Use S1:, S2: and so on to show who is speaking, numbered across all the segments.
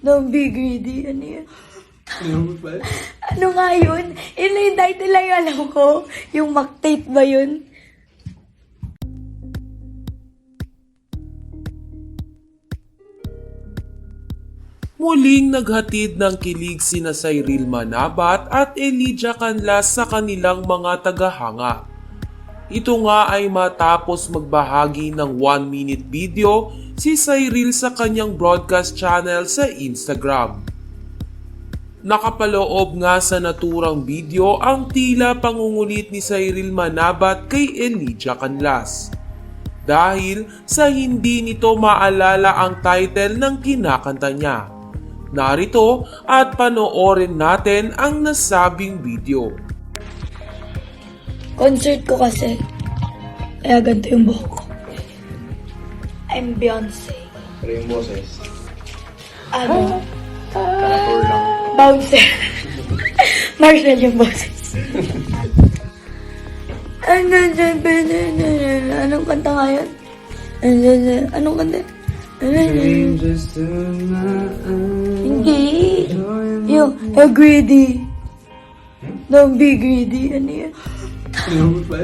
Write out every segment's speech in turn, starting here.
S1: Don't be greedy. Ano yun?
S2: Ano ba?
S1: Ano nga yun? Yun na yung title lang yung alam ko. Yung Mactate ba yun?
S3: Muling naghatid ng kilig sina Cyril Manabat at Elijah Canlas sa kanilang mga tagahanga. Ito nga ay matapos magbahagi ng 1-minute video si Cyril sa kanyang broadcast channel sa Instagram. Nakapaloob nga sa naturang video ang tila pangungulit ni Cyril Manabat kay Elijah Canlas. Dahil sa hindi nito maalala ang title ng kinakanta niya. Narito at panoorin natin ang nasabing video.
S1: Concert ko kasi. Kaya ganito yung buhok ko. I'm Beyonce.
S2: Pero yung boses.
S1: Ano?
S2: Karator lang.
S1: Bouncer. Marshall yung boses. Anong kanta nga yun? Anong kanta? Hindi. Yung greedy. Don't be greedy. Ano yun?
S2: Ano ba?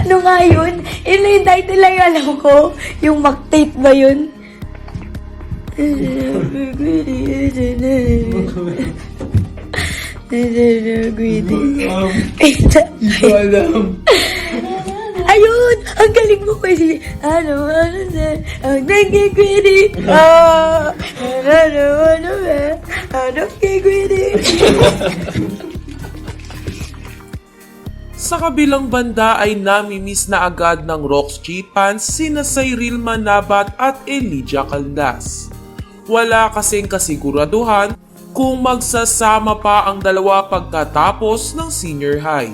S1: Ano nga yun? Yun na yung title lang yung alam ko. Yung Mactate ba yun? Greedy.
S2: Hindi ko alam.
S1: Ayun! Ang galing mo kasi. Ano, ang greedy. Greedy.
S3: Sa kabilang banda ay namimiss na agad ng Rox G fans sina Cyril Manabat at Elijah Canlas. Wala kasing kasiguraduhan kung magsasama pa ang dalawa pagkatapos ng senior high.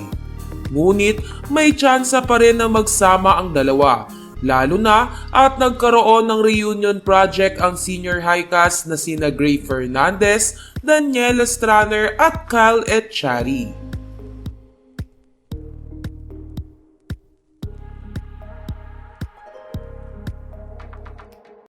S3: Ngunit may tsansa pa rin na magsama ang dalawa, lalo na at nagkaroon ng reunion project ang senior high cast na sina Gray Fernandez, Daniela Straner at Kyle Etchari.